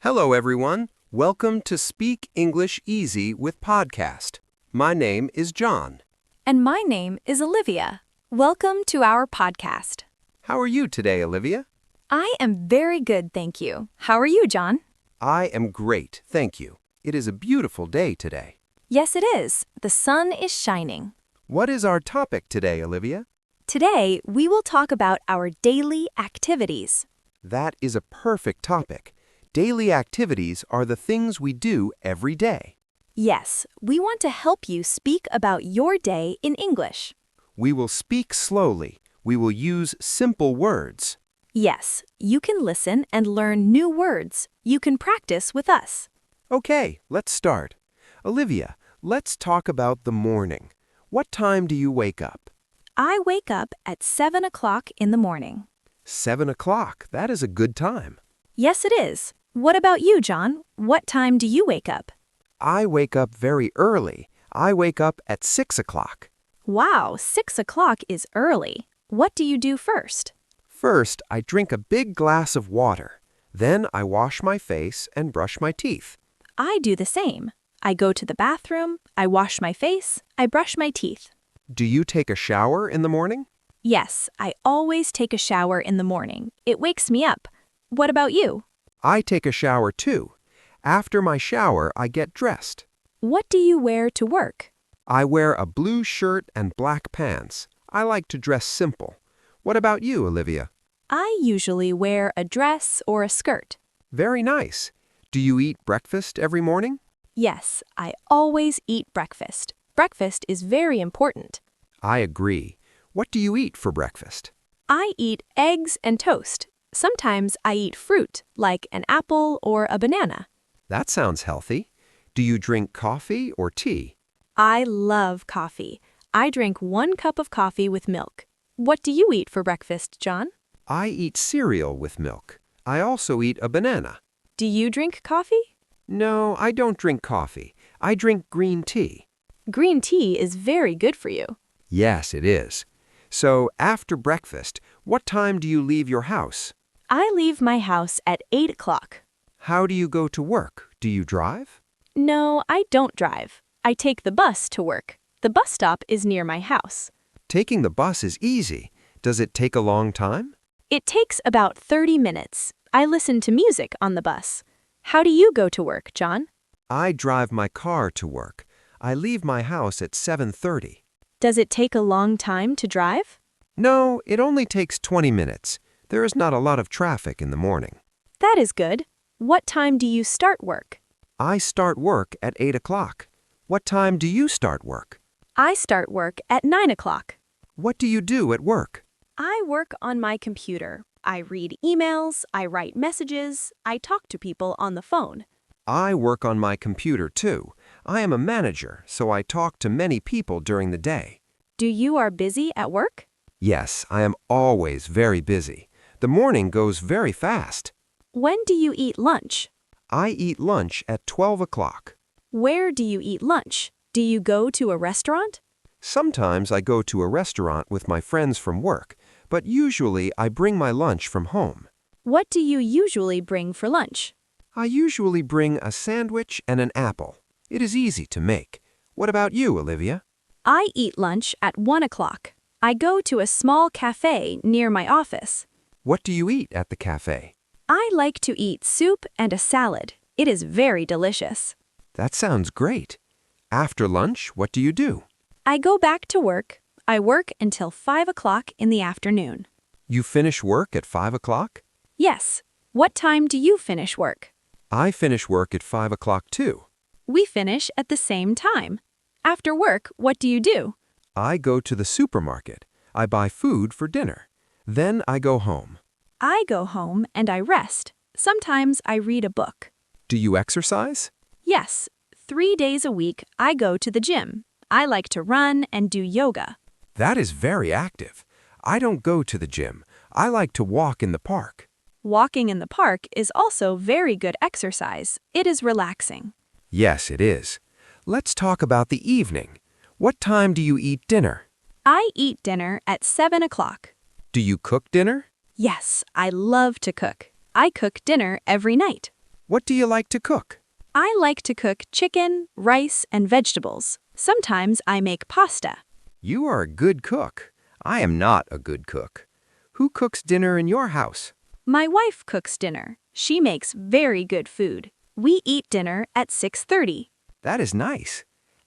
Hello, everyone. Welcome to Speak English Easy with Podcast. My name is John. And my name is Olivia. Welcome to our podcast. How are you today, Olivia? I am very good, thank you. How are you, John? I am great, thank you. It is a beautiful day today. Yes, it is. The sun is shining. What is our topic today, Olivia? Today, we will talk about our daily activities. That is a perfect topic. Daily activities are the things we do every day. Yes, we want to help you speak about your day in English. We will speak slowly. We will use simple words. Yes, you can listen and learn new words. You can practice with us. Okay, let's start. Olivia, let's talk about the morning. What time do you wake up? I wake up at 7 o'clock in the morning. 7 o'clock. That is a good time. Yes, it is. What about you, John? What time do you wake up? I wake up very early. I wake up at 6 o'clock. Wow, 6 o'clock is early. What do you do first? First, I drink a big glass of water. Then I wash my face and brush my teeth. I do the same. I go to the bathroom, I wash my face, I brush my teeth. Do you take a shower in the morning? Yes, I always take a shower in the morning. It wakes me up. What about you? I take a shower too. After my shower, I get dressed. What do you wear to work? I wear a blue shirt and black pants. I like to dress simple. What about you, Olivia? I usually wear a dress or a skirt. Very nice. Do you eat breakfast every morning? Yes, I always eat breakfast. Breakfast is very important. I agree. What do you eat for breakfast? I eat eggs and toast. Sometimes I eat fruit, like an apple or a banana. That sounds healthy. Do you drink coffee or tea? I love coffee. I drink 1 cup of coffee with milk. What do you eat for breakfast, John? I eat cereal with milk. I also eat a banana. Do you drink coffee? No, I don't drink coffee. I drink green tea. Green tea is very good for you. Yes, it is. So, after breakfast, what time do you leave your house? I leave my house at 8 o'clock. How do you go to work? Do you drive? No, I don't drive. I take the bus to work. The bus stop is near my house. Taking the bus is easy. Does it take a long time? It takes about 30 minutes. I listen to music on the bus. How do you go to work, John? I drive my car to work. I leave my house at 7:30. Does it take a long time to drive? No, it only takes 20 minutes. There is not a lot of traffic in the morning. That is good. What time do you start work? I start work at 8 o'clock. What time do you start work? I start work at 9 o'clock. What do you do at work? I work on my computer. I read emails, I write messages, I talk to people on the phone. I work on my computer too. I am a manager, so I talk to many people during the day. Do you are busy at work? Yes, I am always very busy. The morning goes very fast. When do you eat lunch? I eat lunch at 12 o'clock. Where do you eat lunch? Do you go to a restaurant? Sometimes I go to a restaurant with my friends from work, but usually I bring my lunch from home. What do you usually bring for lunch? I usually bring a sandwich and an apple. It is easy to make. What about you, Olivia? I eat lunch at 1 o'clock. I go to a small cafe near my office. What do you eat at the cafe? I like to eat soup and a salad. It is very delicious. That sounds great. After lunch, what do you do? I go back to work. I work until 5 o'clock in the afternoon. You finish work at 5 o'clock? Yes. What time do you finish work? I finish work at 5 o'clock too. We finish at the same time. After work, what do you do? I go to the supermarket. I buy food for dinner. Then I go home. I go home and I rest. Sometimes I read a book. Do you exercise? Yes. 3 days a week, I go to the gym. I like to run and do yoga. That is very active. I don't go to the gym. I like to walk in the park. Walking in the park is also very good exercise. It is relaxing. Yes, it is. Let's talk about the evening. What time do you eat dinner? I eat dinner at 7 o'clock. Do you cook dinner? Yes, I love to cook. I cook dinner every night. What do you like to cook? I like to cook chicken, rice, and vegetables. Sometimes I make pasta. You are a good cook. I am not a good cook. Who cooks dinner in your house? My wife cooks dinner. She makes very good food. We eat dinner at 6:30. That is nice.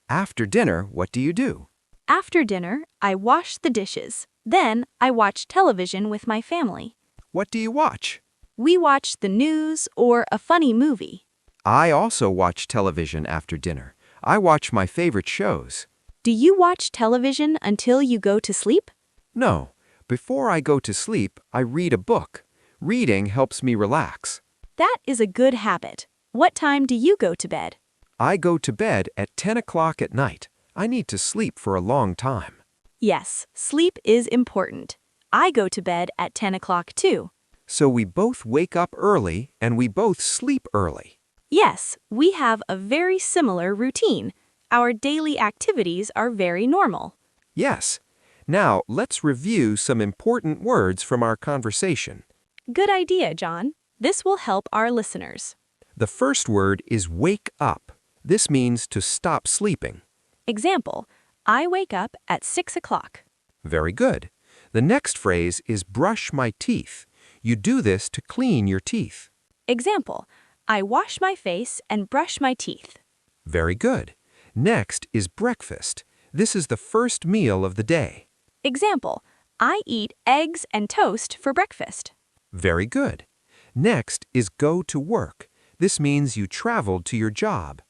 After dinner, what do you do? After dinner, I wash the dishes. Then I watch television with my family. What do you watch? We watch the news or a funny movie. I also watch television after dinner. I watch my favorite shows. Do you watch television until you go to sleep? No, before I go to sleep, I read a book. Reading helps me relax. That is a good habit. What time do you go to bed? I go to bed at 10 o'clock at night. I need to sleep for a long time. Yes, sleep is important. I go to bed at 10 o'clock too. So we both wake up early and we both sleep early. Yes, we have a very similar routine. Our daily activities are very normal. Yes. Now, let's review some important words from our conversation. Good idea, John. This will help our listeners. The first word is wake up. This means to stop sleeping. Example, I wake up at 6 o'clock. Very good. The next phrase is brush my teeth. You do this to clean your teeth. Example, I wash my face and brush my teeth. Very good. Next is breakfast. This is the first meal of the day. Example, I eat eggs and toast for breakfast. Very good. Next is go to work. This means you traveled to your job.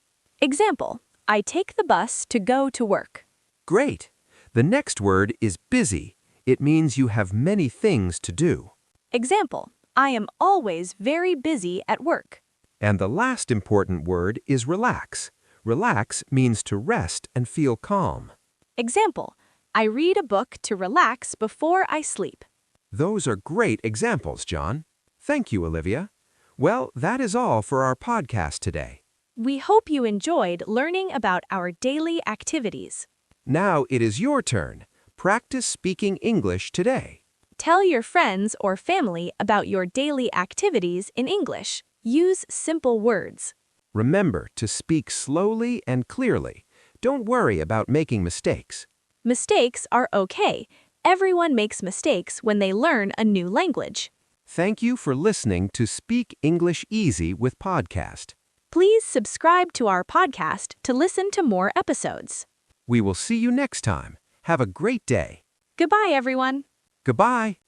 Example, I take the bus to go to work. Great. The next word is busy. It means you have many things to do. Example, I am always very busy at work. And the last important word is relax. Relax means to rest and feel calm. Example, I read a book to relax before I sleep. Those are great examples, John. Thank you, Olivia. Well, that is all for our podcast today. We hope you enjoyed learning about our daily activities. Now it is your turn. Practice speaking English today. Tell your friends or family about your daily activities in English. Use simple words. Remember to speak slowly and clearly. Don't worry about making mistakes. Mistakes are okay. Everyone makes mistakes when they learn a new language. Thank you for listening to Speak English Easy with Podcast. Please subscribe to our podcast to listen to more episodes. We will see you next time. Have a great day. Goodbye, everyone. Goodbye.